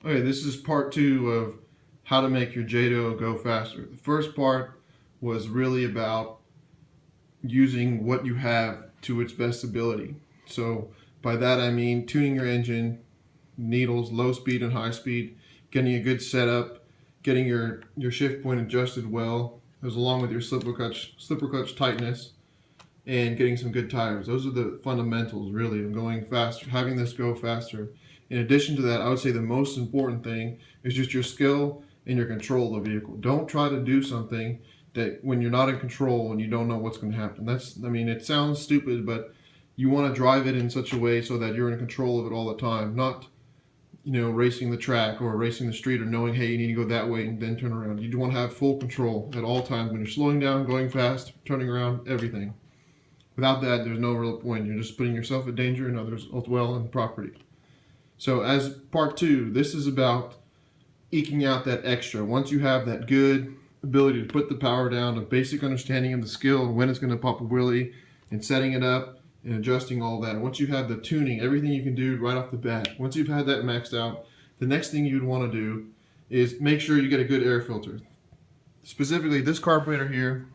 Okay, this is part 2 of how to make your Jato go faster. The first part was really about using what you have to its best ability. So by that I mean tuning your engine, needles, low speed and high speed, getting a good setup, getting your shift point adjusted well, as along with your slipper clutch tightness, and getting some good tires. Those are the fundamentals really of going faster, having this go faster. In addition to that, I would say the most important thing is just your skill and your control of the vehicle. Don't try to do something that when you're not in control and you don't know what's going to happen. I mean, it sounds stupid, but you want to drive it in such a way so that you're in control of it all the time, not racing the track or racing the street or knowing, hey, you need to go that way and then turn around. You want to have full control at all times when you're slowing down, going fast, turning around, everything. Without that, there's no real point. You're just putting yourself in danger and others as well and property. So as part 2, this is about eking out that extra. Once you have that good ability to put the power down, a basic understanding of the skill and when it's going to pop a wheelie and setting it up and adjusting all that. Once you have the tuning, everything you can do right off the bat, once you've had that maxed out, the next thing you'd want to do is make sure you get a good air filter. Specifically, this carburetor here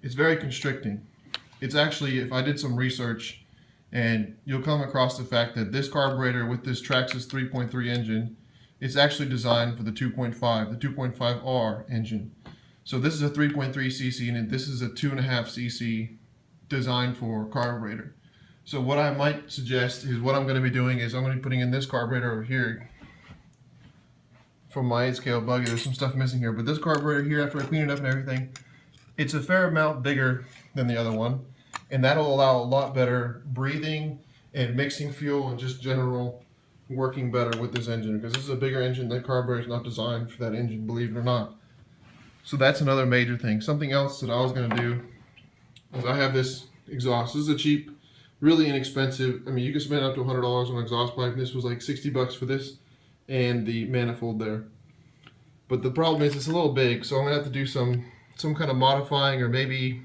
is very constricting. It's actually, if I did some research, and you'll come across the fact that this carburetor with this Traxxas 3.3 engine is actually designed for the 2.5, the 2.5R engine. So this is a 3.3 cc and this is a 2.5 cc designed for carburetor. So what I might suggest is what I'm going to be doing is I'm going to be putting in this carburetor over here from my 8-scale buggy. There's some stuff missing here, but this carburetor here, after I clean it up and everything, it's a fair amount bigger than the other one, and that'll allow a lot better breathing and mixing fuel and just general working better with this engine, because this is a bigger engine. That carburetor is not designed for that engine, believe it or not. So that's another major thing. Something else that I was going to do is I have this exhaust. This is a cheap, really inexpensive, I mean, you can spend up to $100 on an exhaust pipe, and this was like $60 for this and the manifold there. But the problem is it's a little big, so I'm going to have to do some kind of modifying, or maybe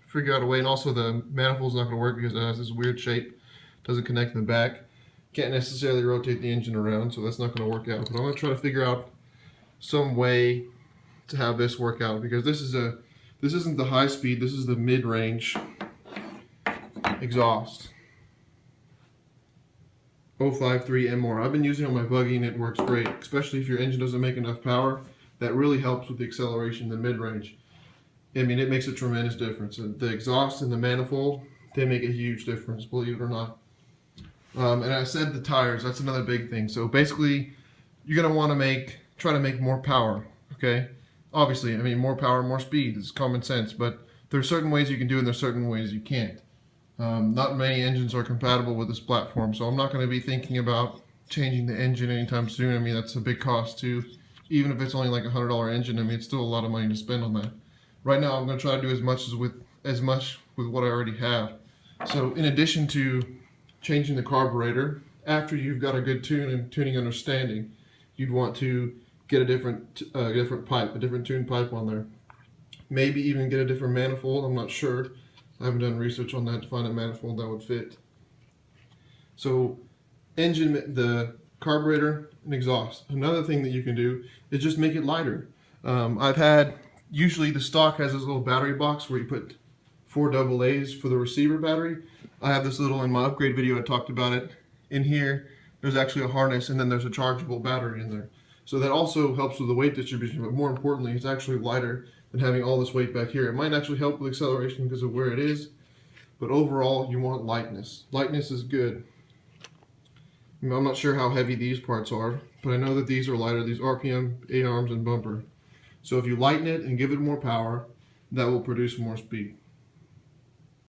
figure out a way. And also the manifold's not going to work because it has this weird shape, doesn't connect in the back, can't necessarily rotate the engine around, so that's not going to work out. But I'm going to try to figure out some way to have this work out, because this isn't the high speed, this is the mid-range exhaust 053 and more. I've been using it on my buggy and it works great, especially if your engine doesn't make enough power. That really helps with the acceleration, the mid-range. I mean, it makes a tremendous difference. The exhaust and the manifold, they make a huge difference, believe it or not. And I said the tires, that's another big thing. So basically, you're going to want to try to make more power, okay? Obviously, I mean, more power, more speed is common sense, but there's certain ways you can do it and there's certain ways you can't. Not many engines are compatible with this platform, so I'm not going to be thinking about changing the engine anytime soon. I mean, that's a big cost too. Even if it's only like a $100 engine, I mean, it's still a lot of money to spend on that. Right now, I'm going to try to do as much with what I already have. So in addition to changing the carburetor, after you've got a good tuning understanding, you'd want to get a different pipe, a different tuned pipe on there. Maybe even get a different manifold. I'm not sure. I haven't done research on that to find a manifold that would fit. So engine, the carburetor, and exhaust. Another thing that you can do is just make it lighter. Usually the stock has this little battery box where you put 4 AA's for the receiver battery. I have this little, in my upgrade video I talked about it. In here there's actually a harness, and then there's a chargeable battery in there. So that also helps with the weight distribution, but more importantly, it's actually lighter than having all this weight back here. It might actually help with acceleration because of where it is, but overall you want lightness. Lightness is good. I'm not sure how heavy these parts are, but I know that these are lighter, these RPM, A-arms, and bumper. So if you lighten it and give it more power, that will produce more speed.